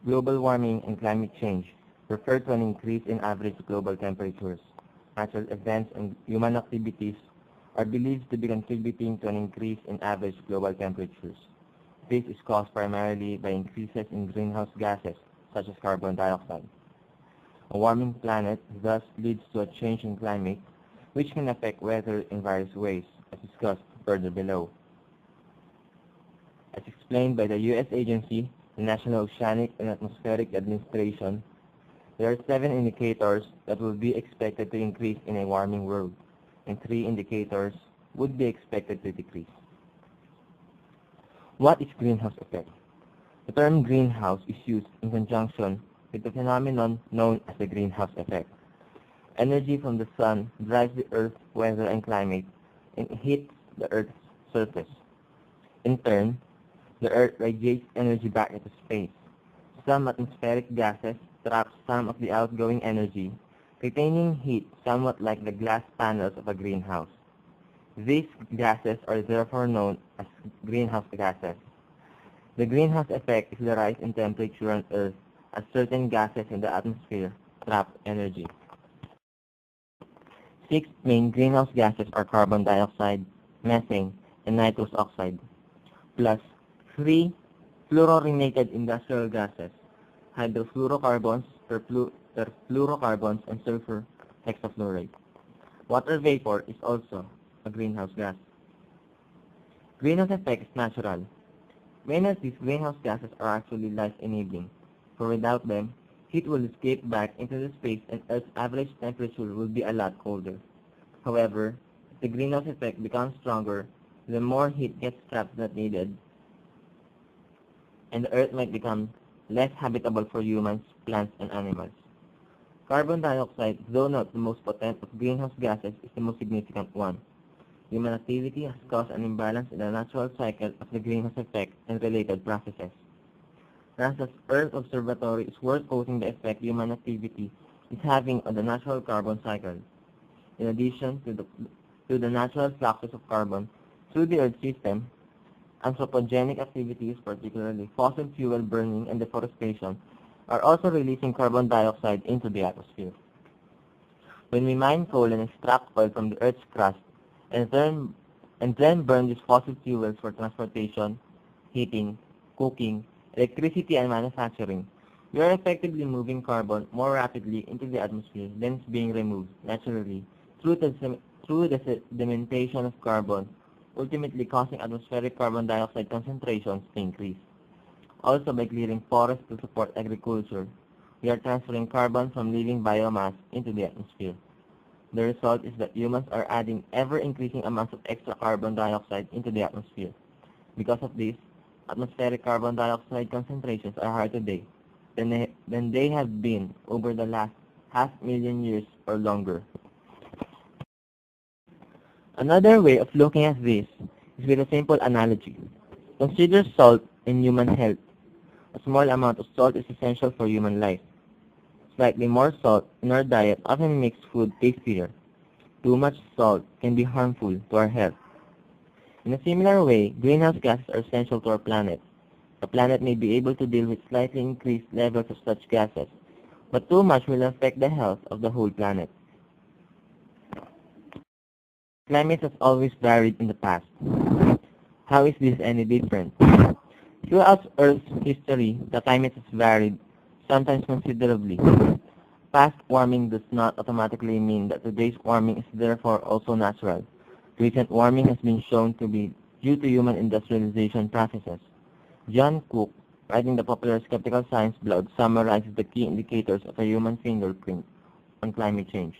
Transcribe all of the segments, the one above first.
Global warming and climate change refer to an increase in average global temperatures. Natural events and human activities are believed to be contributing to an increase in average global temperatures. This is caused primarily by increases in greenhouse gases, such as carbon dioxide. A warming planet thus leads to a change in climate, which can affect weather in various ways, as discussed further below. As explained by the U.S. agency, the National Oceanic and Atmospheric Administration, there are 7 indicators that will be expected to increase in a warming world, and 3 indicators would be expected to decrease. What is greenhouse effect? The term greenhouse is used in conjunction with the phenomenon known as the greenhouse effect. Energy from the sun drives the Earth's weather and climate and hits the Earth's surface. In turn, the Earth radiates energy back into space. Some atmospheric gases trap some of the outgoing energy, retaining heat somewhat like the glass panels of a greenhouse. These gases are therefore known as greenhouse gases. The greenhouse effect is the rise in temperature on Earth as certain gases in the atmosphere trap energy. 6 main greenhouse gases are carbon dioxide, methane, and nitrous oxide, plus 3 fluorinated industrial gases, hydrofluorocarbons, perfluorocarbons, and sulfur hexafluoride. Water vapor is also a greenhouse gas. Greenhouse effect is natural. Many of these greenhouse gases are actually life-enabling, for without them, heat will escape back into the space and Earth's average temperature will be a lot colder. However, if the greenhouse effect becomes stronger, the more heat gets trapped than needed, and the Earth might become less habitable for humans, plants, and animals. Carbon dioxide, though not the most potent of greenhouse gases, is the most significant one. Human activity has caused an imbalance in the natural cycle of the greenhouse effect and related processes. NASA's Earth Observatory is worth quoting the effect human activity is having on the natural carbon cycle. In addition to the natural fluxes of carbon through the Earth system, anthropogenic activities, particularly fossil fuel burning and deforestation, are also releasing carbon dioxide into the atmosphere. When we mine coal and extract oil from the Earth's crust and then burn these fossil fuels for transportation, heating, cooking, electricity, and manufacturing, we are effectively moving carbon more rapidly into the atmosphere than is being removed naturally through the sedimentation of carbon, ultimately causing atmospheric carbon dioxide concentrations to increase. Also, by clearing forests to support agriculture, we are transferring carbon from living biomass into the atmosphere. The result is that humans are adding ever-increasing amounts of extra carbon dioxide into the atmosphere. Because of this, atmospheric carbon dioxide concentrations are higher today than they have been over the last 500,000 years or longer. Another way of looking at this is with a simple analogy. Consider salt in human health. A small amount of salt is essential for human life. Slightly more salt in our diet often makes food tastier. Too much salt can be harmful to our health. In a similar way, greenhouse gases are essential to our planet. The planet may be able to deal with slightly increased levels of such gases, but too much will affect the health of the whole planet. Climate has always varied in the past. How is this any different? Throughout Earth's history, the climate has varied, sometimes considerably. Past warming does not automatically mean that today's warming is therefore also natural. Recent warming has been shown to be due to human industrialization processes. John Cook, writing the popular Skeptical Science blog, summarizes the key indicators of a human fingerprint on climate change.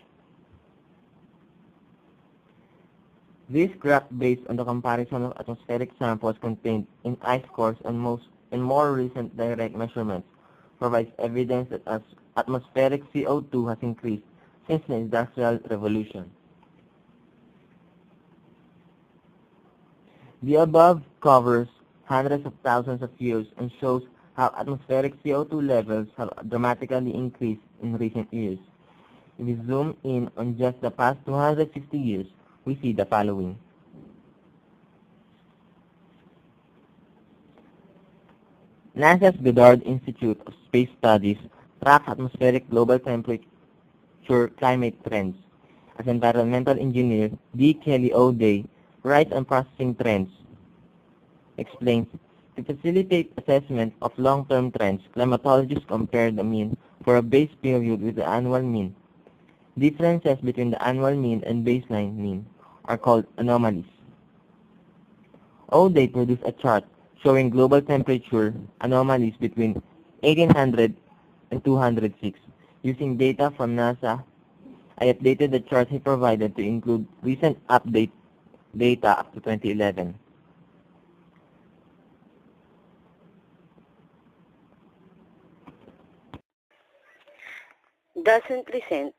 This graph based on the comparison of atmospheric samples contained in ice cores and more recent direct measurements provides evidence that atmospheric CO2 has increased since the Industrial Revolution. The above covers hundreds of thousands of years and shows how atmospheric CO2 levels have dramatically increased in recent years. If we zoom in on just the past 250 years, we see the following. NASA's Goddard Institute of Space Studies tracks atmospheric global temperature climate trends. As environmental engineer D. Kelly O'Day writes on processing trends, explains, to facilitate assessment of long-term trends, climatologists compare the mean for a base period with the annual mean. Differences between the annual mean and baseline mean are called anomalies. O'Day produced a chart showing global temperature anomalies between 1800 and 206. Using data from NASA, I updated the chart he provided to include recent update data up to 2011. Doesn't present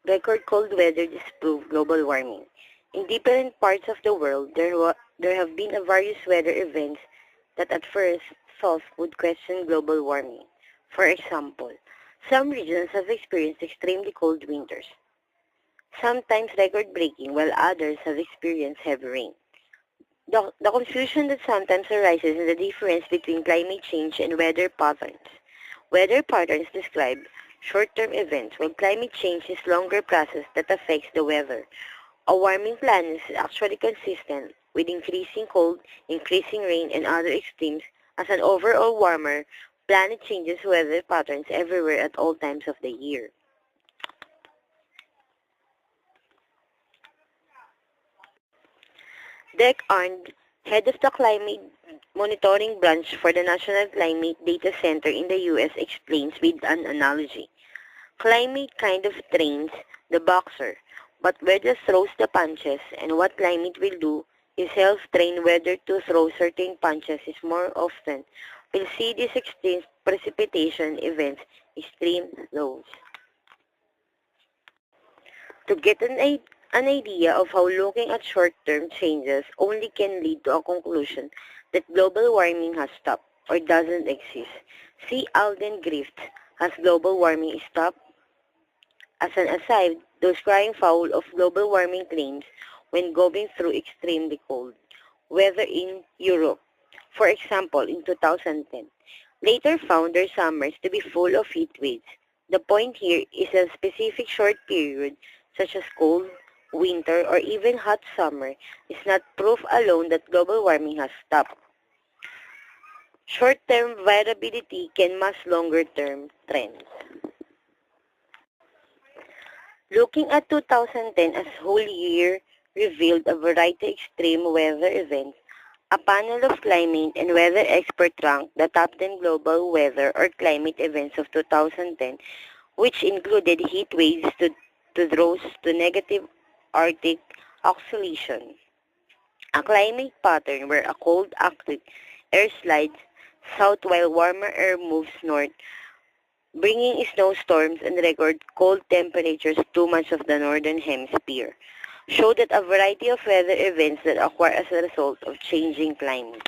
record cold weather disprove global warming. In different parts of the world, there have been various weather events that at first thought would question global warming. For example, some regions have experienced extremely cold winters, sometimes record-breaking, while others have experienced heavy rain. The confusion that sometimes arises in the difference between climate change and weather patterns. Weather patterns describe short-term events, while climate change is longer process that affects the weather. A warming planet is actually consistent with increasing cold, increasing rain, and other extremes. As an overall warmer planet changes weather patterns everywhere at all times of the year. Deck Arndt, head of the Climate Monitoring Branch for the National Climate Data Center in the U.S., explains with an analogy. Climate kind of trains the boxer, but weather throws the punches, and what climate will do is help train weather to throw certain punches is more often. We'll see these extreme precipitation events, extreme lows. To get an idea of how looking at short-term changes only can lead to a conclusion that global warming has stopped or doesn't exist. See Alden Griffith, has global warming stopped? As an aside, those crying foul of global warming claims when going through extremely cold weather in Europe, for example in 2010, later found their summers to be full of heat waves. The point here is a specific short period, such as cold, winter, or even hot summer, is not proof alone that global warming has stopped. Short-term variability can mask longer-term trends. Looking at 2010 as whole year revealed a variety of extreme weather events, a panel of climate and weather experts ranked the top 10 global weather or climate events of 2010, which included heat waves to droughts to negative Arctic oscillation, a climate pattern where a cold Arctic air slides south while warmer air moves north, bringing snowstorms and record cold temperatures to much of the northern hemisphere, show that a variety of weather events that occur as a result of changing climate.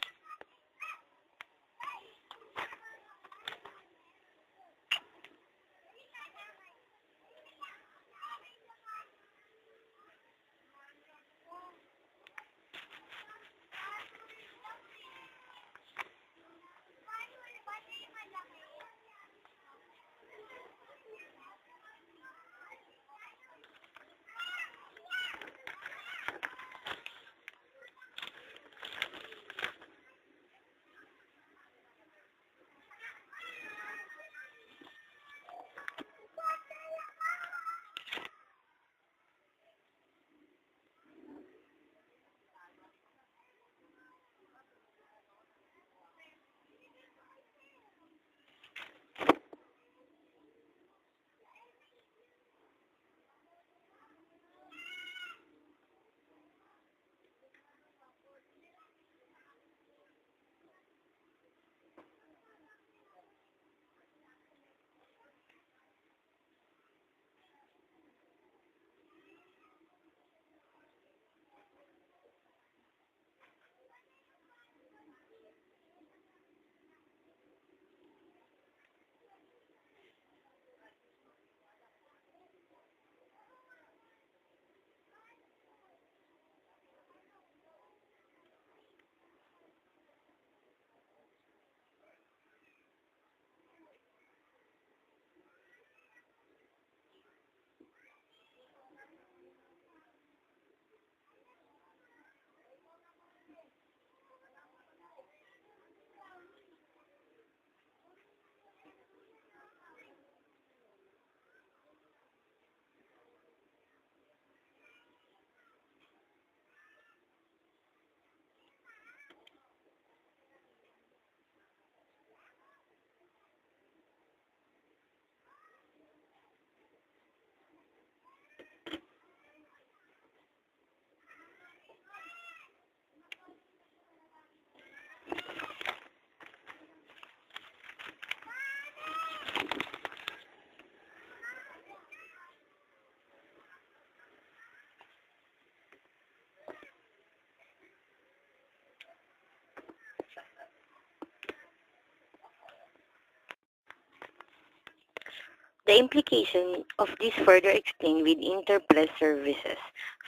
The implication of this further explained with Interpress services.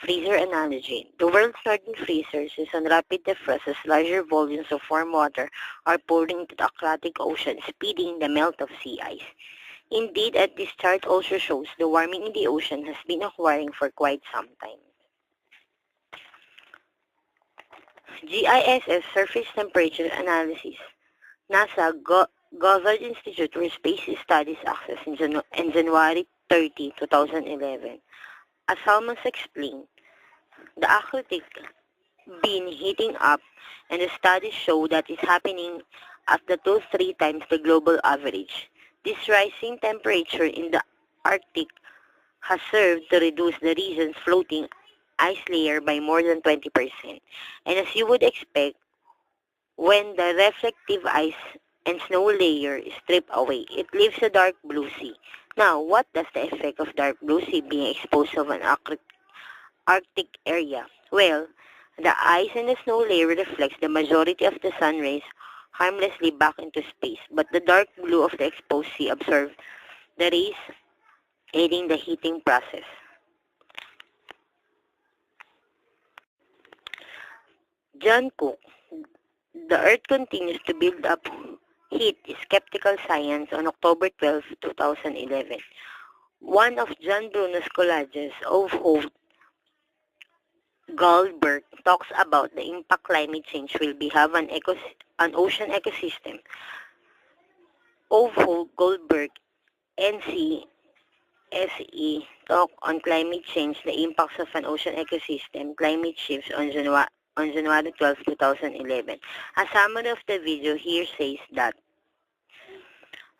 Freezer analogy. The world's northern freezers is on rapid defrost as larger volumes of warm water are poured into the Atlantic Ocean, speeding the melt of sea ice. Indeed, as this chart also shows, the warming in the ocean has been occurring for quite some time. GISS Surface Temperature Analysis. NASA Goddard Institute for Space Studies access in January 30, 2011. As Salmons explained, the Arctic been heating up and the studies show that it's happening at the 2-3 times the global average. This rising temperature in the Arctic has served to reduce the region's floating ice layer by more than 20%. And as you would expect, when the reflective ice and snow layer is stripped away, it leaves a dark blue sea. Now, what does the effect of dark blue sea being exposed to an Arctic area? Well, the ice and the snow layer reflects the majority of the sun rays harmlessly back into space, but the dark blue of the exposed sea absorbs the rays, aiding the heating process. John Cook, the Earth continues to build up heat is Skeptical Science on October 12, 2011. One of John Bruno's collages of Holt Goldberg talks about the impact climate change will be have on an ocean ecosystem. Of Holt Goldberg, NCSE, talk on climate change, the impacts of an ocean ecosystem, climate shifts on January 12, 2011. A summary of the video here says that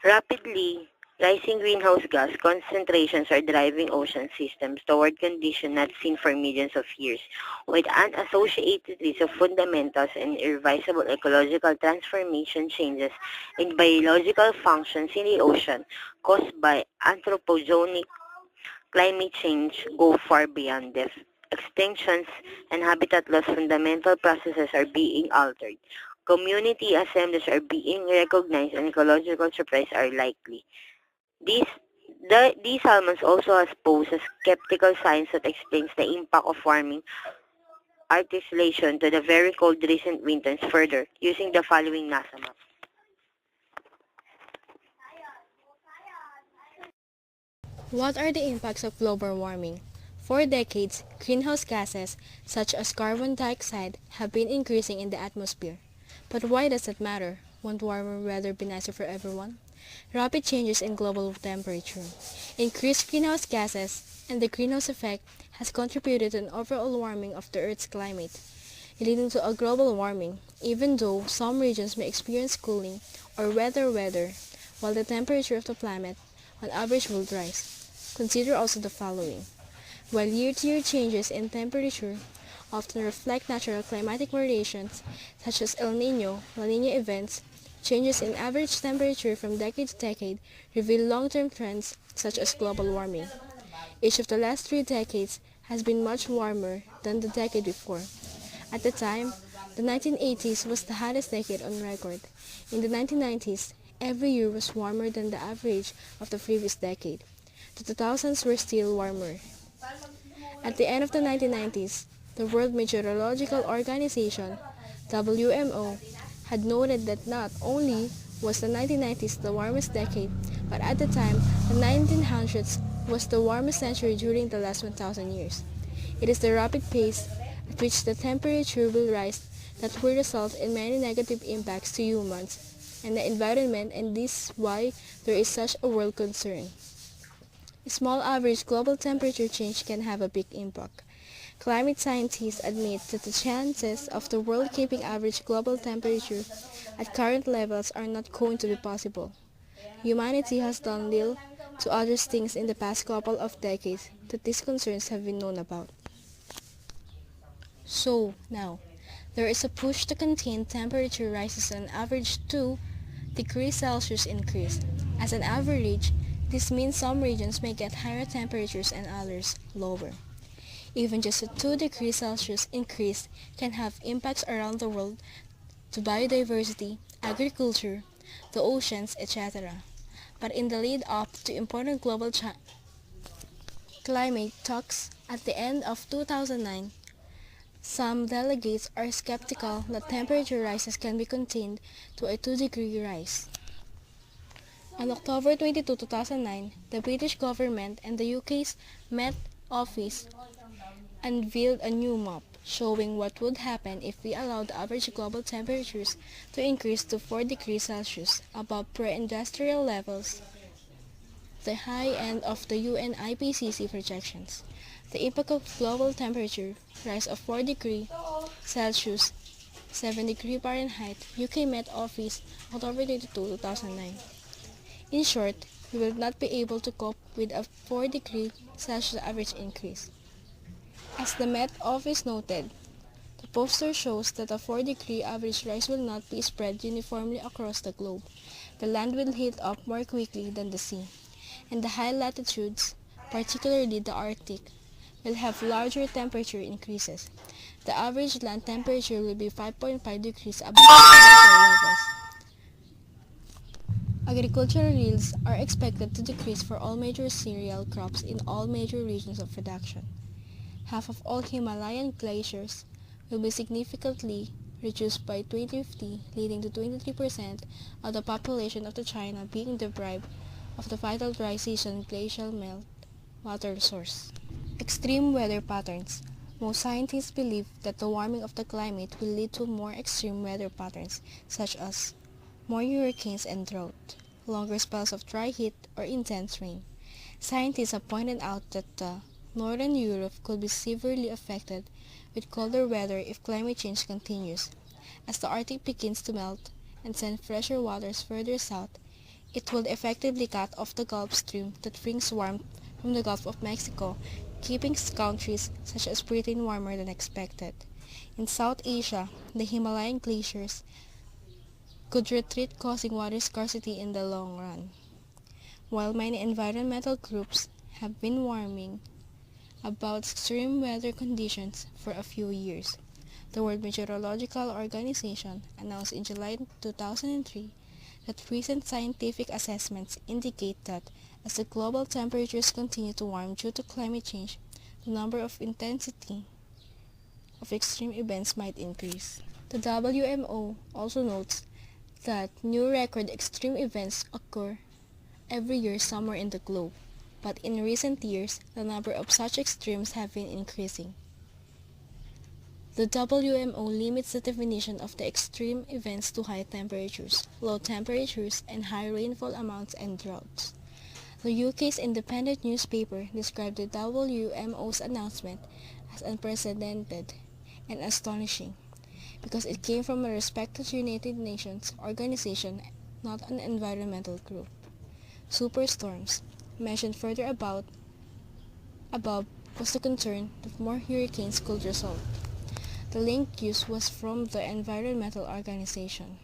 rapidly rising greenhouse gas concentrations are driving ocean systems toward conditions not seen for millions of years, with unassociated risk of fundamentals and irreversible ecological transformation changes in biological functions in the ocean caused by anthropogenic climate change go far beyond death. Extinctions and habitat loss fundamental processes are being altered. Community assemblies are being recognized and ecological surprise are likely. These salmons also has posed a skeptical science that explains the impact of warming articulation to the very cold recent winters further using the following NASA map. What are the impacts of global warming? For decades, greenhouse gases such as carbon dioxide have been increasing in the atmosphere. But why does that matter? Won't warmer weather be nicer for everyone? Rapid changes in global temperature, increased greenhouse gases, and the greenhouse effect has contributed to an overall warming of the Earth's climate, leading to a global warming, even though some regions may experience cooling or weather, while the temperature of the planet on average will rise. Consider also the following. While year-to-year changes in temperature often reflect natural climatic variations such as El Niño, La Niña events, changes in average temperature from decade to decade reveal long-term trends such as global warming. Each of the last 3 decades has been much warmer than the decade before. At the time, the 1980s was the hottest decade on record. In the 1990s, every year was warmer than the average of the previous decade. The 2000s were still warmer. At the end of the 1990s, the World Meteorological Organization, WMO, had noted that not only was the 1990s the warmest decade, but at the time, the 1900s was the warmest century during the last 1,000 years. It is the rapid pace at which the temperature will rise that will result in many negative impacts to humans and the environment, and this is why there is such a world concern. A small average global temperature change can have a big impact. Climate scientists admit that the chances of the world keeping average global temperature at current levels are not going to be possible. Humanity has done little to address things in the past couple of decades that these concerns have been known about. So, now, there is a push to contain temperature rises on average 2 degrees Celsius increase. As an average, this means some regions may get higher temperatures and others lower. Even just a 2 degrees Celsius increase can have impacts around the world to biodiversity, agriculture, the oceans, etc. But in the lead-up to important global climate talks at the end of 2009, some delegates are skeptical that temperature rises can be contained to a 2-degree rise. On October 22, 2009, the British government and the UK's Met Office unveiled a new map showing what would happen if we allowed average global temperatures to increase to 4 degrees Celsius above pre-industrial levels, the high end of the UN IPCC projections. The impact of global temperature rise of 4 degrees Celsius, 7 degrees Fahrenheit, UK Met Office, October 22, 2009. In short, we will not be able to cope with a 4 degrees Celsius average increase. As the Met Office noted, the poster shows that a 4-degree average rise will not be spread uniformly across the globe. The land will heat up more quickly than the sea, and the high latitudes, particularly the Arctic, will have larger temperature increases. The average land temperature will be 5.5 degrees above sea levels. Agricultural yields are expected to decrease for all major cereal crops in all major regions of production. Half of all Himalayan glaciers will be significantly reduced by 2050, leading to 23% of the population of China being deprived of the vital dry season glacial melt water source. Extreme weather patterns. Most scientists believe that the warming of the climate will lead to more extreme weather patterns such as more hurricanes and drought, longer spells of dry heat or intense rain. Scientists have pointed out that Northern Europe could be severely affected with colder weather if climate change continues. As the Arctic begins to melt and send fresher waters further south, it will effectively cut off the Gulf Stream that brings warmth from the Gulf of Mexico, keeping countries such as Britain warmer than expected. In South Asia, the Himalayan glaciers could retreat, causing water scarcity in the long run. While many environmental groups have been warning about extreme weather conditions for a few years, the World Meteorological Organization announced in July 2003 that recent scientific assessments indicate that as the global temperatures continue to warm due to climate change, the number of intensity of extreme events might increase. The WMO also notes that new record extreme events occur every year somewhere in the globe, but in recent years, the number of such extremes have been increasing. The WMO limits the definition of the extreme events to high temperatures, low temperatures, and high rainfall amounts and droughts. The UK's independent newspaper described the WMO's announcement as unprecedented and astonishing, because it came from a respected United Nations organization, not an environmental group. Superstorms, mentioned further above, was the concern that more hurricanes could result. The link used was from the environmental organization.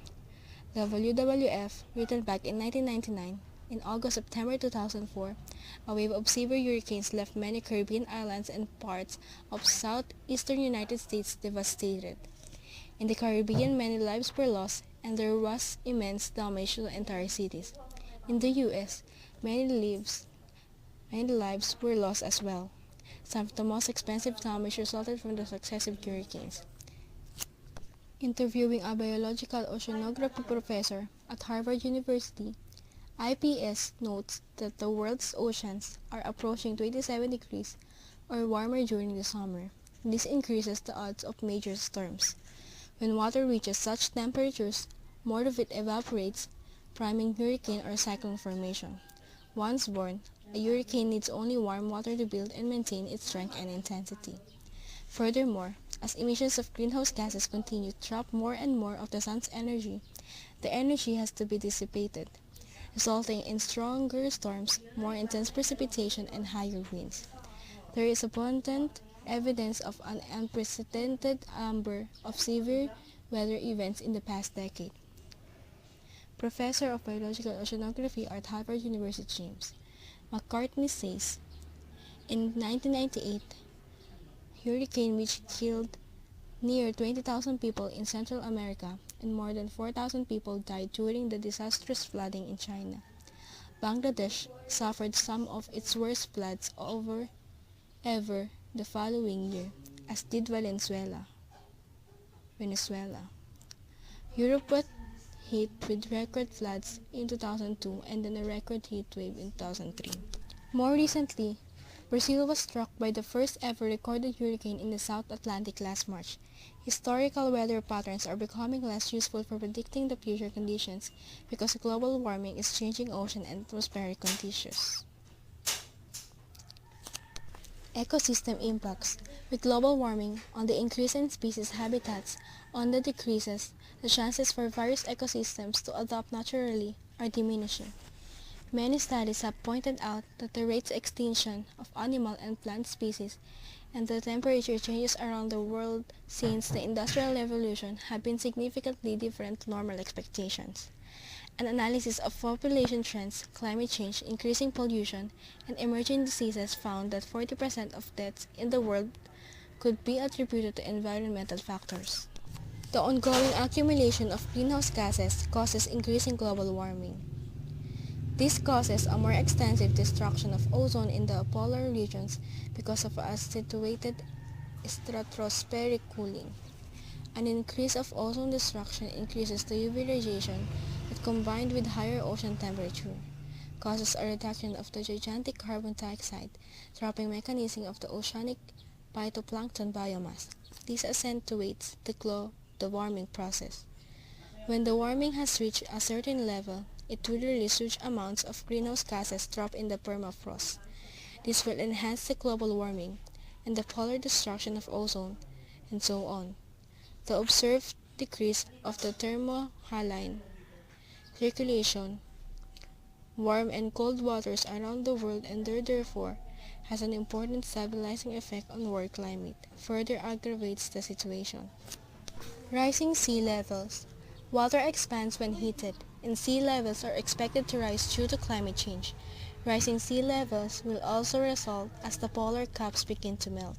The WWF, written back in 1999, in August-September 2004, a wave of severe hurricanes left many Caribbean islands and parts of southeastern United States devastated. In the Caribbean, many lives were lost, and there was immense damage to entire cities. In the U.S., many lives were lost as well. Some of the most expensive damage resulted from the successive hurricanes. Interviewing a biological oceanography professor at Harvard University, IPS notes that the world's oceans are approaching 27 degrees or warmer during the summer. This increases the odds of major storms. When water reaches such temperatures, more of it evaporates, priming hurricane or cyclone formation. Once born, a hurricane needs only warm water to build and maintain its strength and intensity. Furthermore, as emissions of greenhouse gases continue to trap more and more of the sun's energy, the energy has to be dissipated, resulting in stronger storms, more intense precipitation, and higher winds. There is abundant evidence of an unprecedented number of severe weather events in the past decade. Professor of Biological Oceanography at Harvard University James McCartney says, in 1998, hurricane which killed near 20,000 people in Central America and more than 4,000 people died during the disastrous flooding in China. Bangladesh suffered some of its worst floods ever the following year, as did Venezuela. Europe was hit with record floods in 2002 and then a record heat wave in 2003. More recently, Brazil was struck by the first ever recorded hurricane in the South Atlantic last March. Historical weather patterns are becoming less useful for predicting the future conditions because global warming is changing ocean and atmospheric conditions. Ecosystem impacts. With global warming, on the increase in species habitats, on the decreases, the chances for various ecosystems to adapt naturally are diminishing. Many studies have pointed out that the rates of extinction of animal and plant species and the temperature changes around the world since the Industrial Revolution have been significantly different to normal expectations. An analysis of population trends, climate change, increasing pollution, and emerging diseases found that 40% of deaths in the world could be attributed to environmental factors. The ongoing accumulation of greenhouse gases causes increasing global warming. This causes a more extensive destruction of ozone in the polar regions because of accentuated stratospheric cooling. An increase of ozone destruction increases the UV radiation that, combined with higher ocean temperature, causes a reduction of the gigantic carbon dioxide trapping mechanism of the oceanic phytoplankton biomass. This accentuates the warming process. When the warming has reached a certain level, it will release huge amounts of greenhouse gases trapped in the permafrost. This will enhance the global warming and the polar destruction of ozone, and so on. The observed decrease of the thermohaline circulation, warm and cold waters around the world and therefore has an important stabilizing effect on world climate, further aggravates the situation. Rising sea levels. Water expands when heated, and sea levels are expected to rise due to climate change. Rising sea levels will also result as the polar caps begin to melt.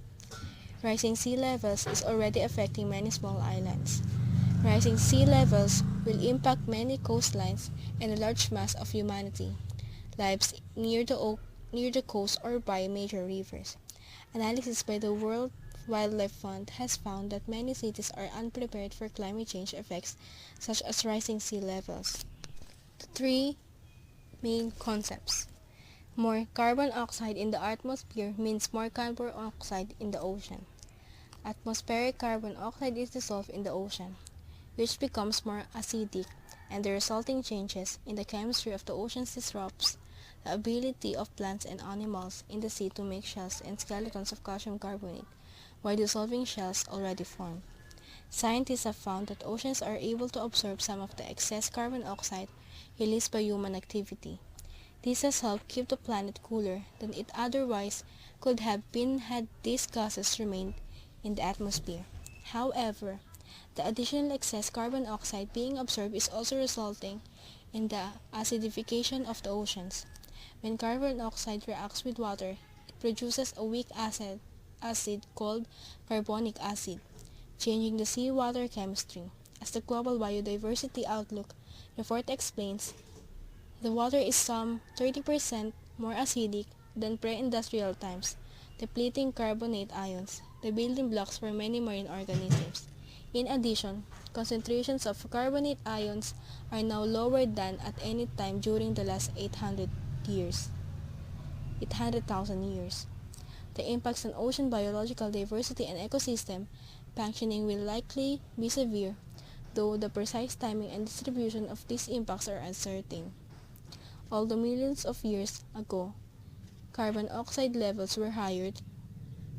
Rising sea levels is already affecting many small islands. Rising sea levels will impact many coastlines and a large mass of humanity lives near the coast or by major rivers. Analysis by the World Wildlife Fund has found that many cities are unprepared for climate change effects such as rising sea levels. The three main concepts. More carbon dioxide in the atmosphere means more carbon dioxide in the ocean. Atmospheric carbon dioxide is dissolved in the ocean, which becomes more acidic, and the resulting changes in the chemistry of the oceans disrupts the ability of plants and animals in the sea to make shells and skeletons of calcium carbonate, while dissolving shells already formed. Scientists have found that oceans are able to absorb some of the excess carbon dioxide released by human activity. This has helped keep the planet cooler than it otherwise could have been had these gases remained in the atmosphere. However, the additional excess carbon dioxide being absorbed is also resulting in the acidification of the oceans. When carbon dioxide reacts with water, it produces a weak acid called carbonic acid, changing the seawater chemistry. As the Global Biodiversity Outlook report explains, the water is some 30% more acidic than pre-industrial times, depleting carbonate ions, the building blocks for many marine organisms. In addition, concentrations of carbonate ions are now lower than at any time during the last 800,000 years. The impacts on ocean biological diversity and ecosystem functioning will likely be severe, though the precise timing and distribution of these impacts are uncertain. Although millions of years ago, carbon dioxide levels were higher,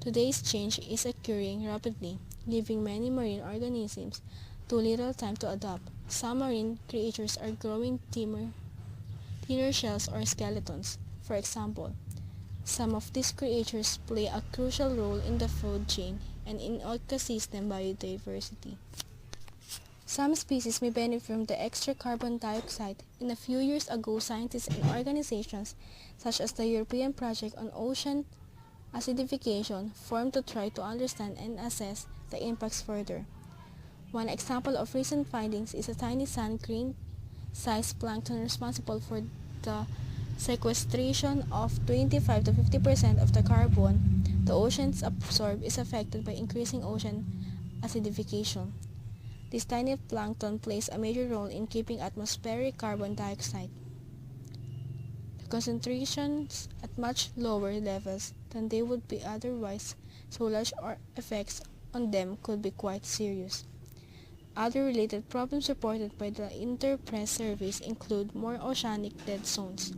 today's change is occurring rapidly, giving many marine organisms too little time to adapt. Some marine creatures are growing thinner shells or skeletons. For example, some of these creatures play a crucial role in the food chain and in ecosystem biodiversity. Some species may benefit from the extra carbon dioxide. A few years ago, scientists and organizations such as the European Project on Ocean Acidification formed to try to understand and assess the impacts further. One example of recent findings is a tiny sand grain-sized plankton responsible for the Sequestration of 25 to 50% of the carbon the oceans absorb is affected by increasing ocean acidification. This tiny plankton plays a major role in keeping atmospheric carbon dioxide concentrations at much lower levels than they would be otherwise, so large effects on them could be quite serious. Other related problems reported by the Interpress surveys include more oceanic dead zones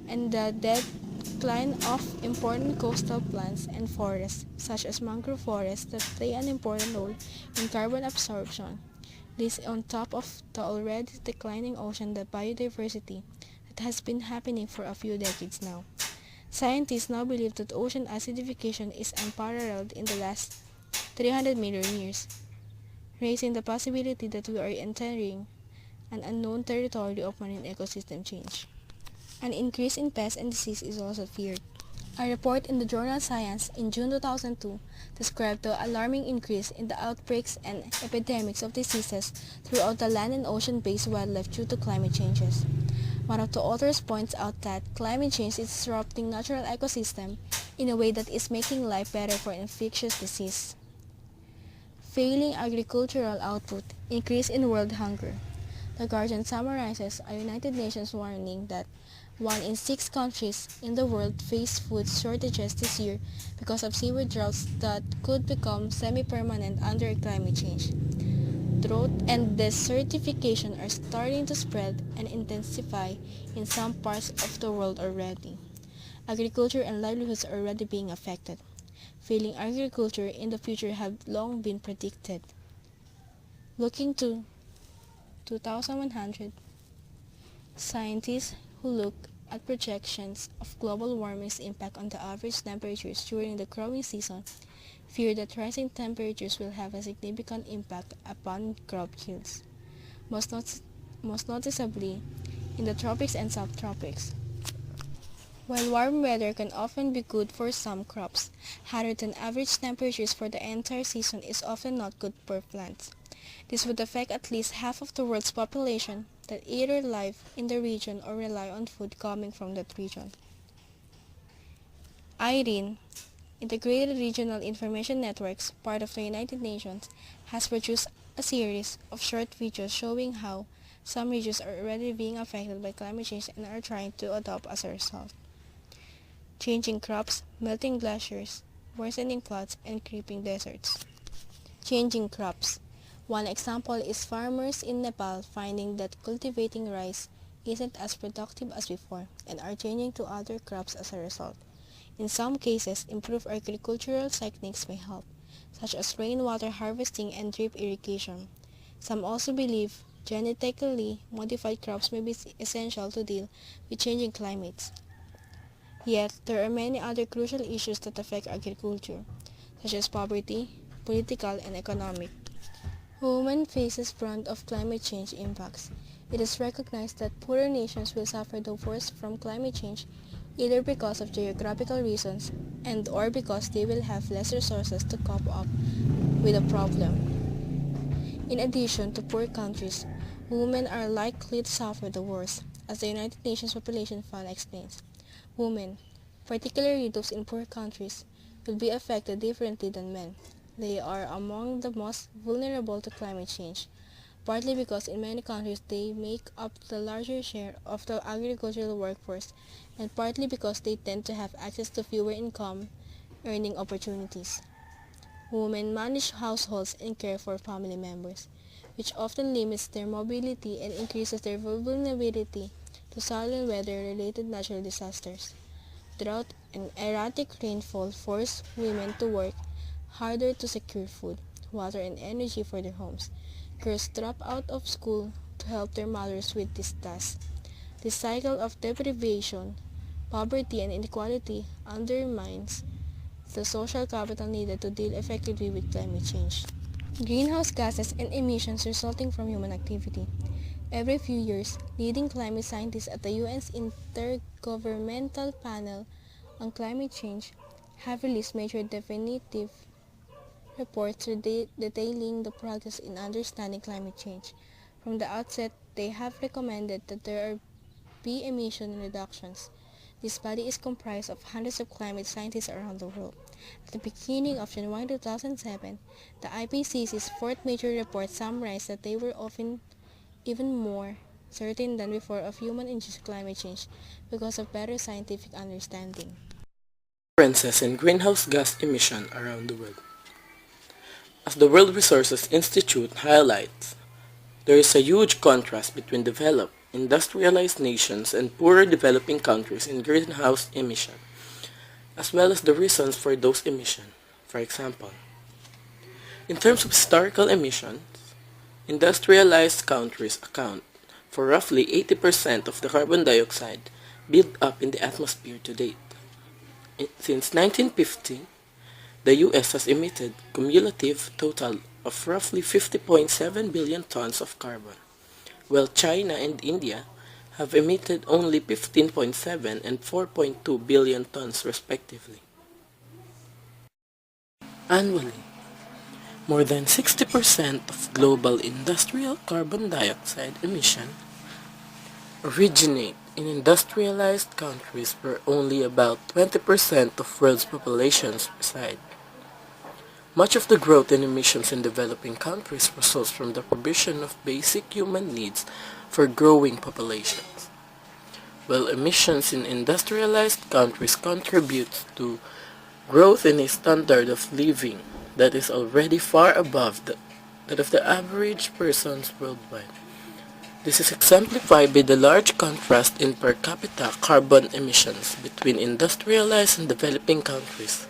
and the decline of important coastal plants and forests, such as mangrove forests, that play an important role in carbon absorption. This on top of the already declining ocean biodiversity that has been happening for a few decades now. Scientists now believe that ocean acidification is unparalleled in the last 300 million years, raising the possibility that we are entering an unknown territory of marine ecosystem change. An increase in pests and disease is also feared. A report in the journal Science in June 2002 described the alarming increase in the outbreaks and epidemics of diseases throughout the land and ocean-based wildlife due to climate changes. One of the authors points out that climate change is disrupting natural ecosystem in a way that is making life better for infectious disease. Failing agricultural output, increase in world hunger. The Guardian summarizes a United Nations warning that 1 in 6 countries in the world face food shortages this year because of severe droughts that could become semi-permanent under climate change. Drought and desertification are starting to spread and intensify in some parts of the world already. Agriculture and livelihoods are already being affected. Failing agriculture in the future have long been predicted. Looking to 2100, scientists who look at projections of global warming's impact on the average temperatures during the growing season fear that rising temperatures will have a significant impact upon crop yields, most noticeably in the tropics and subtropics. While warm weather can often be good for some crops, hotter than average temperatures for the entire season is often not good for plants. This would affect at least half of the world's population that either live in the region or rely on food coming from that region. IRENE, Integrated Regional Information Networks, part of the United Nations, has produced a series of short videos showing how some regions are already being affected by climate change and are trying to adapt as a result. Changing crops, melting glaciers, worsening floods, and creeping deserts. Changing crops. One example is farmers in Nepal finding that cultivating rice isn't as productive as before and are changing to other crops as a result. In some cases, improved agricultural techniques may help, such as rainwater harvesting and drip irrigation. Some also believe genetically modified crops may be essential to deal with changing climates. Yet, there are many other crucial issues that affect agriculture, such as poverty, political, and economic. Women faces brunt of climate change impacts. It is recognized that poorer nations will suffer the worst from climate change, either because of geographical reasons and or because they will have less resources to cope up with the problem. In addition to poor countries, women are likely to suffer the worst, as the United Nations Population Fund explains. Women, particularly those in poor countries, will be affected differently than men. They are among the most vulnerable to climate change, partly because in many countries they make up the larger share of the agricultural workforce, and partly because they tend to have access to fewer income earning opportunities. Women manage households and care for family members, which often limits their mobility and increases their vulnerability to sudden weather-related natural disasters. Drought and erratic rainfall force women to work harder to secure food, water, and energy for their homes. Girls drop out of school to help their mothers with this task. This cycle of deprivation, poverty, and inequality undermines the social capital needed to deal effectively with climate change. Greenhouse gases and emissions resulting from human activity. Every few years, leading climate scientists at the UN's Intergovernmental Panel on Climate Change have released major definitive reports detailing the progress in understanding climate change. From the outset, they have recommended that there Grp emission reductions. This body is comprised of hundreds of climate scientists around the world. At the beginning of January 2007, the IPCC's fourth major report summarized that they were often even more certain than before of human-induced climate change because of better scientific understanding. Differences in greenhouse gas emission around the world. As the World Resources Institute highlights, there is a huge contrast between developed, industrialized nations and poorer developing countries in greenhouse emission, as well as the reasons for those emissions. For example, in terms of historical emissions, industrialized countries account for roughly 80% of the carbon dioxide built up in the atmosphere to date. Since 1950, the U.S. has emitted cumulative total of roughly 50.7 billion tons of carbon, while China and India have emitted only 15.7 and 4.2 billion tons respectively. Annually, more than 60% of global industrial carbon dioxide emission originate in industrialized countries where only about 20% of world's populations reside. Much of the growth in emissions in developing countries results from the provision of basic human needs for growing populations, while emissions in industrialized countries contribute to growth in a standard of living that is already far above that of the average persons worldwide. This is exemplified by the large contrast in per capita carbon emissions between industrialized and developing countries.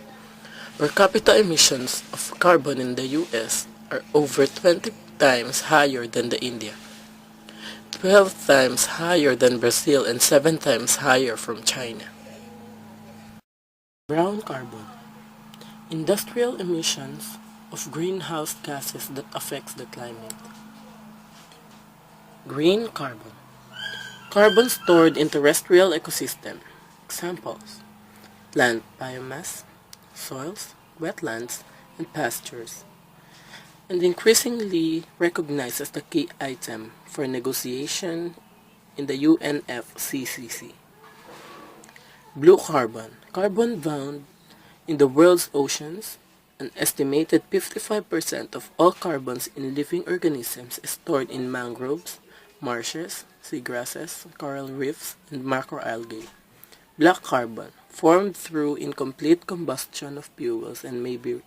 Per capita emissions of carbon in the US are over 20 times higher than the India, 12 times higher than Brazil, and 7 times higher from China. Brown carbon. Industrial emissions of greenhouse gases that affects the climate. Green carbon. Carbon stored in terrestrial ecosystem. Examples: plant biomass, soils, wetlands, and pastures, and increasingly recognized as the key item for negotiation in the UNFCCC. Blue carbon. Carbon found in the world's oceans. An estimated 55% of all carbons in living organisms is stored in mangroves, marshes, seagrasses, coral reefs, and macroalgae. Black carbon, formed through incomplete combustion of fuels and may be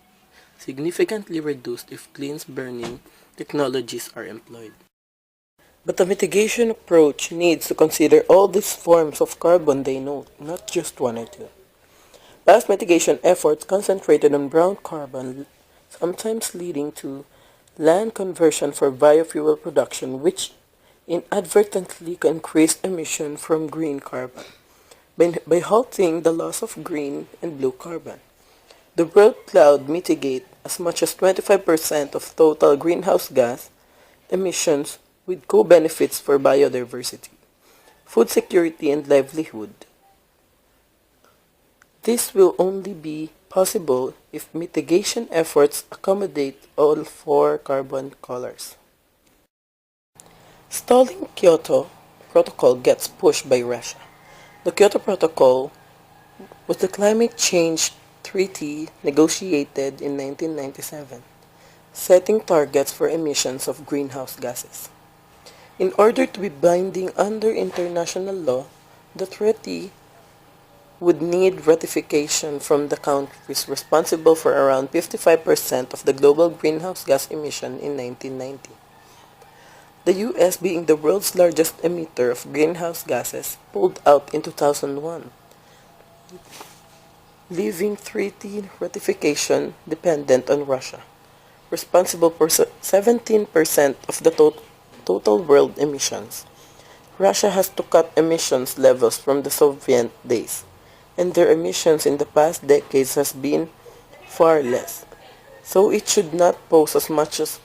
significantly reduced if clean burning technologies are employed. But the mitigation approach needs to consider all these forms of carbon they note, not just one or two. Past mitigation efforts concentrated on brown carbon, sometimes leading to land conversion for biofuel production, which inadvertently increased emission from green carbon by halting the loss of green and blue carbon. The world cloud mitigate as much as 25% of total greenhouse gas emissions with co-benefits for biodiversity, food security, and livelihood. This will only be possible if mitigation efforts accommodate all four carbon colors. Stalling Kyoto Protocol gets pushed by Russia. The Kyoto Protocol was the climate change treaty negotiated in 1997, setting targets for emissions of greenhouse gases. In order to be binding under international law, the treaty would need ratification from the countries responsible for around 55% of the global greenhouse gas emission in 1990. The US, being the world's largest emitter of greenhouse gases, pulled out in 2001, leaving treaty ratification dependent on Russia, responsible for 17% of the total world emissions. Russia has to cut emissions levels from the Soviet days, and their emissions in the past decades has been far less, so it should not pose as much as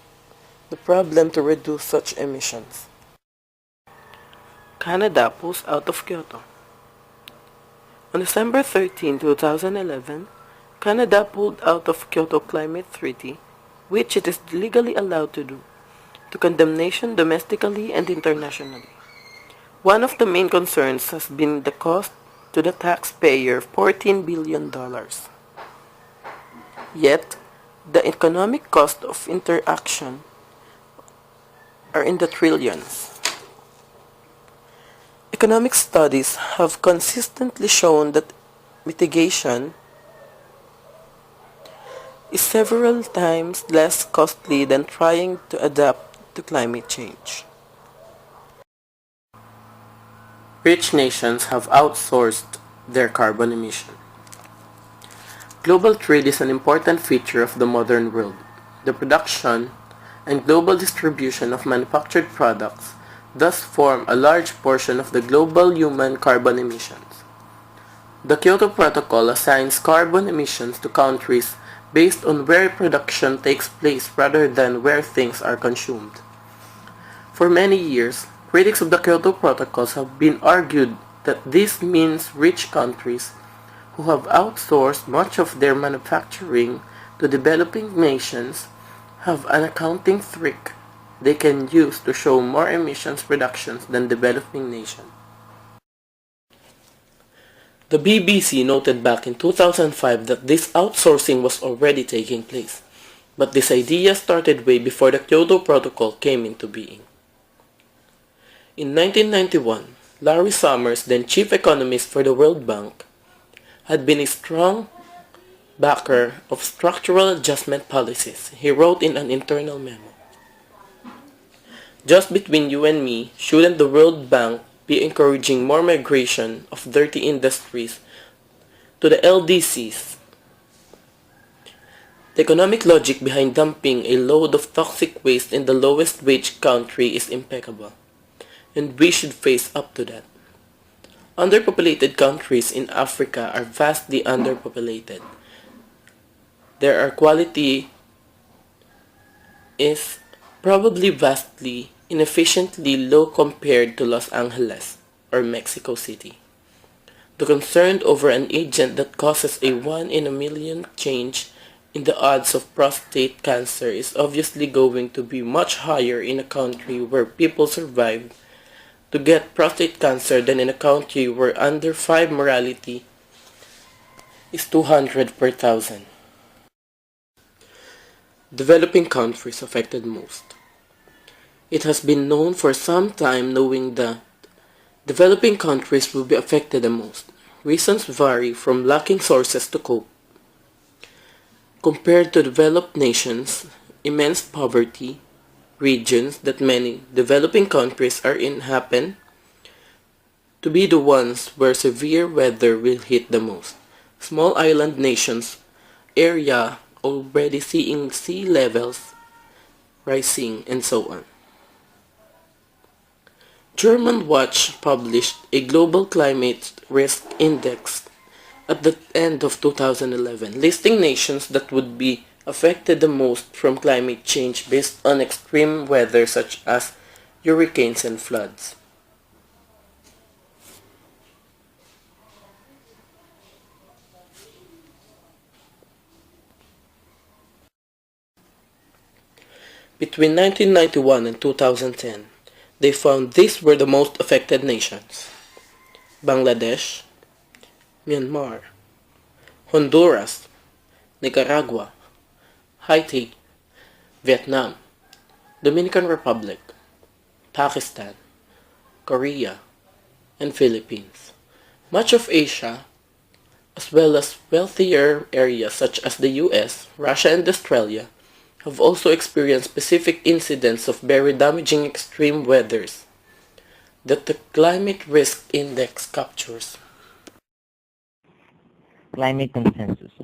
the problem to reduce such emissions. Canada pulls out of Kyoto. On December 13, 2011, Canada pulled out of Kyoto Climate Treaty, which it is legally allowed to do, to condemnation domestically and internationally. One of the main concerns has been the cost to the taxpayer, $14 billion. Yet, the economic cost of interaction are in the trillions. Economic studies have consistently shown that mitigation is several times less costly than trying to adapt to climate change. Rich nations have outsourced their carbon emission. Global trade is an important feature of the modern world. The production and global distribution of manufactured products thus form a large portion of the global human carbon emissions. The Kyoto Protocol assigns carbon emissions to countries based on where production takes place rather than where things are consumed. For many years, critics of the Kyoto Protocols have been argued that this means rich countries who have outsourced much of their manufacturing to developing nations have an accounting trick they can use to show more emissions reductions than developing nations. The BBC noted back in 2005 that this outsourcing was already taking place, but this idea started way before the Kyoto Protocol came into being. In 1991, Larry Summers, then chief economist for the World Bank, had been a strong backer of structural adjustment policies. He wrote in an internal memo, "Just between you and me, shouldn't the World Bank be encouraging more migration of dirty industries to the LDCs? The economic logic behind dumping a load of toxic waste in the lowest wage country is impeccable, and we should face up to that. Underpopulated countries in Africa are vastly underpopulated. Their quality is probably vastly inefficiently low compared to Los Angeles or Mexico City. The concern over an agent that causes a 1 in a million change in the odds of prostate cancer is obviously going to be much higher in a country where people survive to get prostate cancer than in a country where under 5 mortality is 200 per thousand." Developing countries affected most. It has been known for some time knowing that developing countries will be affected the most. Reasons vary from lacking sources to cope. Compared to developed nations, immense poverty, regions that many developing countries are in happen to be the ones where severe weather will hit the most. Small island nations area already seeing sea levels rising and so on. German Watch published a global climate risk index at the end of 2011, listing nations that would be affected the most from climate change based on extreme weather such as hurricanes and floods. Between 1991 and 2010, they found these were the most affected nations: Bangladesh, Myanmar, Honduras, Nicaragua, Haiti, Vietnam, Dominican Republic, Pakistan, Korea, and Philippines. Much of Asia, as well as wealthier areas such as the US, Russia, and Australia, have also experienced specific incidents of very damaging extreme weathers that the Climate Risk Index captures. Climate consensus.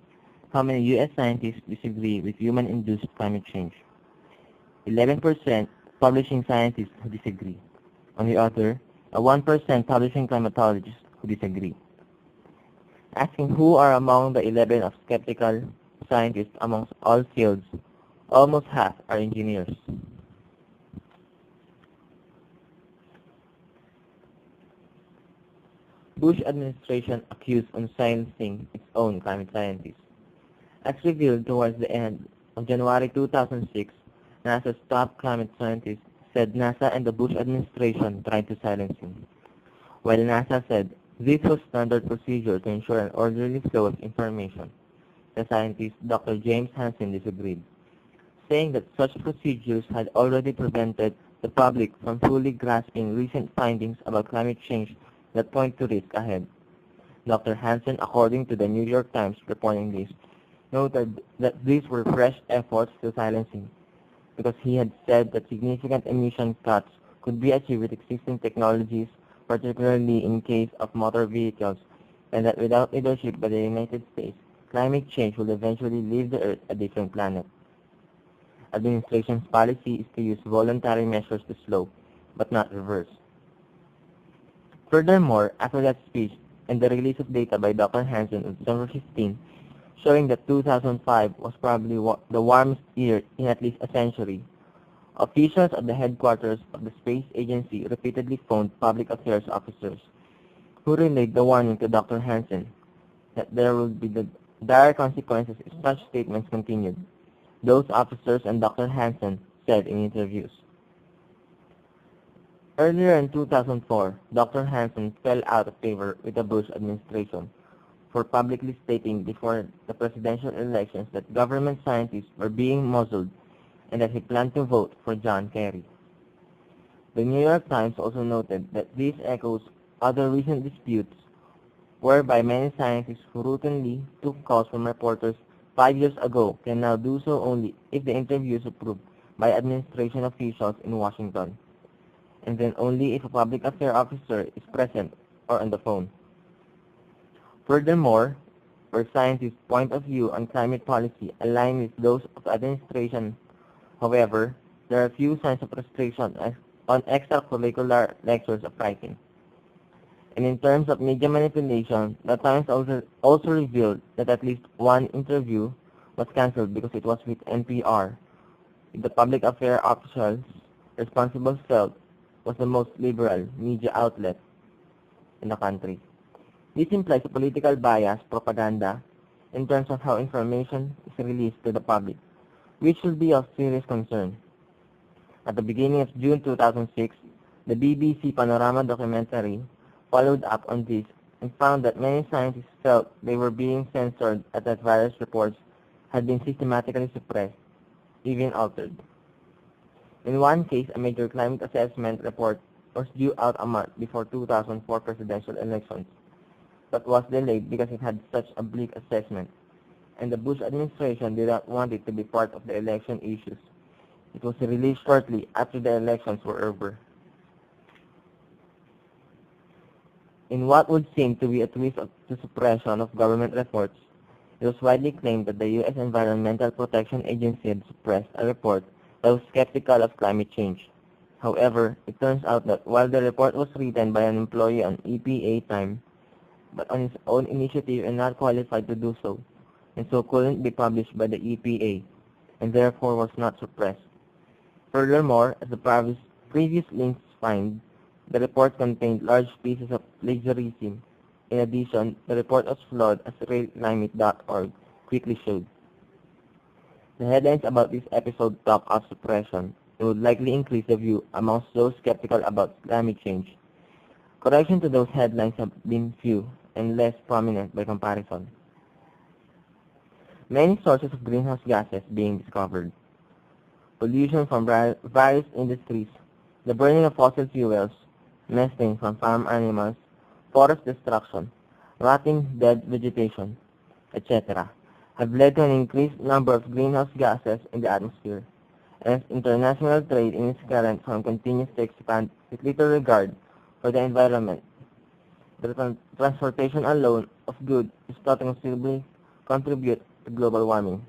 How many U.S. scientists disagree with human-induced climate change? 11% publishing scientists who disagree. On the other, a 1% publishing climatologists who disagree. Asking who are among the 11 of skeptical scientists amongst all fields, almost half are engineers. Bush administration accused on silencing its own climate scientists. As revealed towards the end of January 2006, NASA's top climate scientist said NASA and the Bush administration tried to silence him. while NASA said this was standard procedure to ensure an orderly flow of information. The scientist Dr. James Hansen disagreed, saying that such procedures had already prevented the public from fully grasping recent findings about climate change that point to risk ahead. Dr. Hansen, according to the New York Times reporting this, noted that these were fresh efforts to silencing, because he had said that significant emission cuts could be achieved with existing technologies, particularly in case of motor vehicles, and that without leadership by the United States, climate change will eventually leave the Earth a different planet. Administration's policy is to use voluntary measures to slow, but not reverse. Furthermore, after that speech and the release of data by Dr. Hansen on December 15, showing that 2005 was probably the warmest year in at least a century, officials at the headquarters of the space agency repeatedly phoned public affairs officers, who relayed the warning to Dr. Hansen that there would be the dire consequences if such statements continued. Those officers and Dr. Hansen said in interviews. Earlier in 2004, Dr. Hansen fell out of favor with the Bush administration for publicly stating before the presidential elections that government scientists were being muzzled and that he planned to vote for John Kerry. The New York Times also noted that this echoes other recent disputes whereby many scientists who routinely took calls from reporters 5 years ago can now do so only if the interview is approved by administration officials in Washington, and then only if a public affairs officer is present or on the phone. Furthermore, where scientists' point of view on climate policy align with those of the administration, however, there are few signs of frustration on extracurricular lectures of writing. And in terms of media manipulation, the Times also revealed that at least one interview was cancelled because it was with NPR, the public affairs officials responsible felt was the most liberal media outlet in the country. This implies a political bias propaganda in terms of how information is released to the public, which should be of serious concern. At the beginning of June 2006, the BBC Panorama documentary followed up on this and found that many scientists felt they were being censored and that various reports had been systematically suppressed, even altered. In one case, a major climate assessment report was due out a month before 2004 presidential elections, but was delayed because it had such a bleak assessment, and the Bush administration did not want it to be part of the election issues. It was released shortly after the elections were over. In what would seem to be a twist to suppression of government reports, it was widely claimed that the U.S. Environmental Protection Agency had suppressed a report that was skeptical of climate change. However, it turns out that while the report was written by an employee on EPA time, but on his own initiative and not qualified to do so, and so couldn't be published by the EPA, and therefore was not suppressed. Furthermore, as the previous links find, the report contained large pieces of plagiarism. In addition, the report was flawed, as RealClimate.org quickly showed. The headlines about this episode talk of suppression and would likely increase the view amongst those skeptical about climate change. Correction to those headlines have been few and less prominent by comparison. Many sources of greenhouse gases being discovered. Pollution from various industries, the burning of fossil fuels, methane from farm animals, forest destruction, rotting dead vegetation, etc., have led to an increased number of greenhouse gases in the atmosphere, and as international trade in its current form continues to expand with little regard for the environment. The transportation alone of goods is thought to considerably contribute to global warming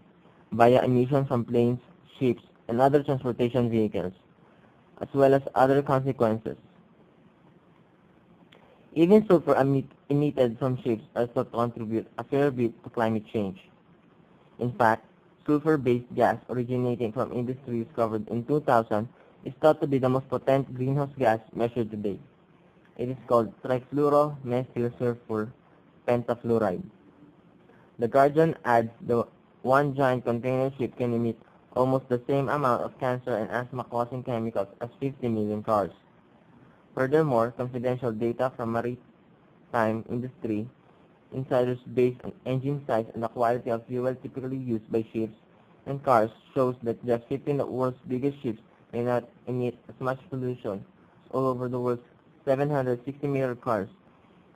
via emissions from planes, ships, and other transportation vehicles, as well as other consequences. Even sulfur emitted from ships are thought to contribute a fair bit to climate change. In fact, sulfur-based gas originating from industry discovered in 2000 is thought to be the most potent greenhouse gas measured today. It is called trifluoromethylsulfur pentafluoride. The Guardian adds the one giant container ship can emit almost the same amount of cancer and asthma-causing chemicals as 50 million cars. Furthermore, confidential data from maritime industry insiders based on engine size and the quality of fuel typically used by ships and cars shows that just 15 of the world's biggest ships may not emit as much pollution as all over the world's 760-meter cars.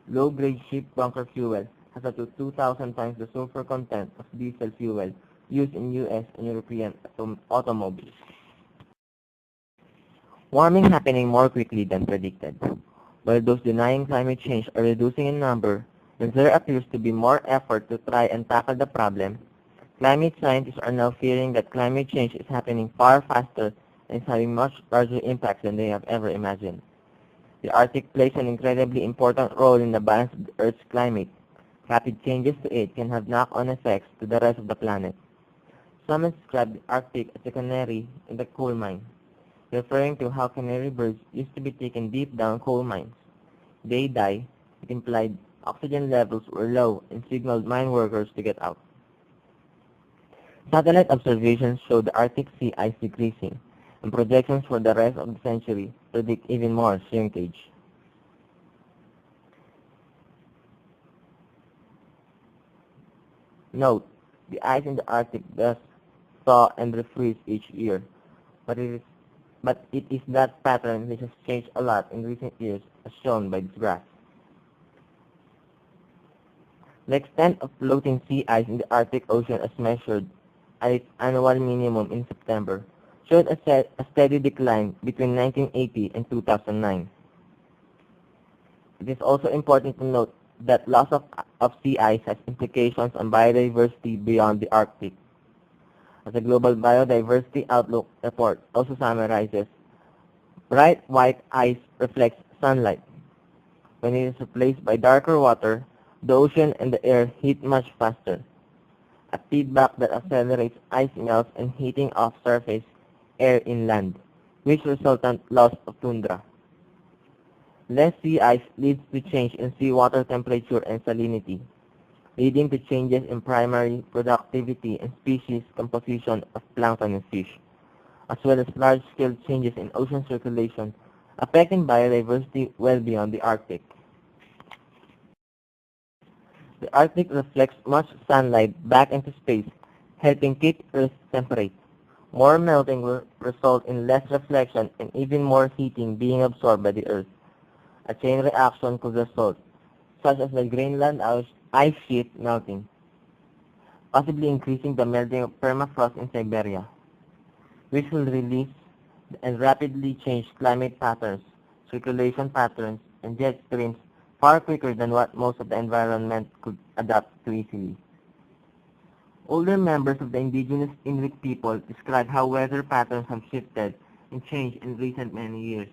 Low-grade ship bunker fuel has up to 2,000 times the sulfur content of diesel fuel used in U.S. and European automobiles. Warming happening more quickly than predicted. While those denying climate change are reducing in number, as there appears to be more effort to try and tackle the problem, climate scientists are now fearing that climate change is happening far faster and is having much larger impacts than they have ever imagined. The Arctic plays an incredibly important role in the balance of the Earth's climate. Rapid changes to it can have knock-on effects to the rest of the planet. Some describe the Arctic as a canary in the coal mine, referring to how canary birds used to be taken deep down coal mines. They die, it implied oxygen levels were low and signaled mine workers to get out. Satellite observations show the Arctic sea ice decreasing, and projections for the rest of the century predict even more shrinkage. Note, the ice in the Arctic does thaw and refreeze each year, but it is that pattern which has changed a lot in recent years as shown by this graph. The extent of floating sea ice in the Arctic Ocean as measured at its annual minimum in September showed a steady decline between 1980 and 2009. It is also important to note that loss of sea ice has implications on biodiversity beyond the Arctic. As a global biodiversity outlook report also summarizes, bright white ice reflects sunlight. When it is replaced by darker water, the ocean and the air heat much faster, a feedback that accelerates ice melts and heating of surface air inland, which resultant loss of tundra. Less sea ice leads to change in seawater temperature and salinity, leading to changes in primary productivity and species composition of plankton and fish, as well as large-scale changes in ocean circulation, affecting biodiversity well beyond the Arctic. The Arctic reflects much sunlight back into space, helping keep Earth temperate. More melting will result in less reflection and even more heating being absorbed by the Earth. A chain reaction could result, such as the Greenland ice sheet melting, possibly increasing the melting of permafrost in Siberia, which will release and rapidly change climate patterns, circulation patterns, and jet streams far quicker than what most of the environment could adapt to easily. Older members of the indigenous Inuit people describe how weather patterns have shifted and changed in recent many years,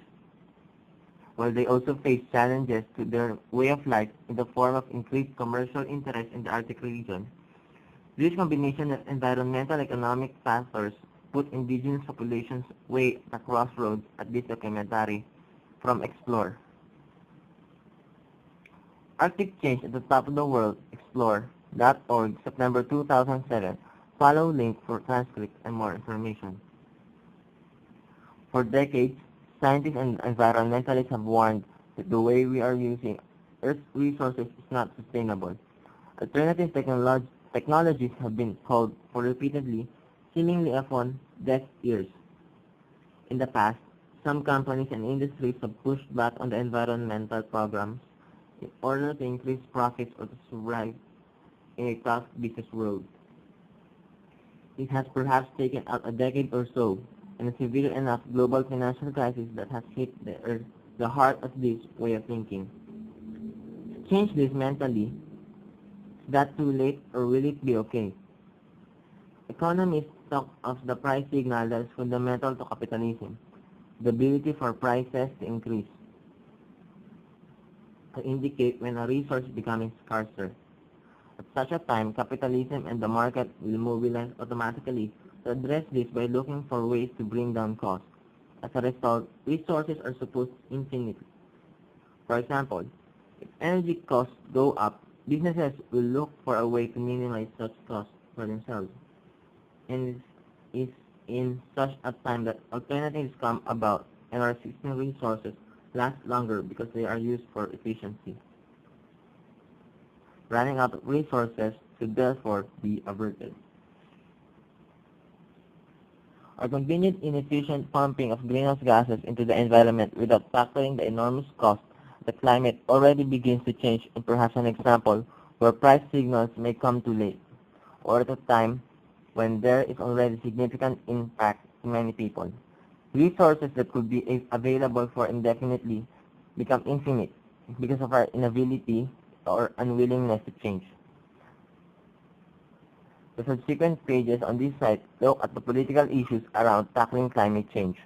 while they also face challenges to their way of life in the form of increased commercial interest in the Arctic region. This combination of environmental and economic factors put indigenous populations way at a crossroads at this documentary from Explore. Arctic Change at the Top of the World, Explore.org, September 2007. Follow link for transcript and more information. For decades, scientists and environmentalists have warned that the way we are using Earth's resources is not sustainable. Alternative technologies have been called for repeatedly, seemingly upon deaf ears. In the past, some companies and industries have pushed back on the environmental programs in order to increase profits or to survive in a tough business world. It has perhaps taken out a decade or so, and a severe enough global financial crisis that has hit the heart of this way of thinking. To change this mentally, is that too late or will it be okay? Economists talk of the price signal that is fundamental to capitalism, the ability for prices to increase, to indicate when a resource is becoming scarcer. At such a time, capitalism and the market will mobilize automatically to address this by looking for ways to bring down costs. As a result, resources are supposed infinitely. For example, if energy costs go up, businesses will look for a way to minimize such costs for themselves. And it is in such a time that alternatives come about and our existing resources last longer because they are used for efficiency. Running out of resources should therefore be averted. Our convenient, inefficient pumping of greenhouse gases into the environment without factoring the enormous cost of the climate already begins to change, and perhaps an example where price signals may come too late, or at a time when there is already significant impact to many people. Resources that could be available for indefinitely become infinite because of our inability or unwillingness to change. The subsequent pages on this site look at the political issues around tackling climate change.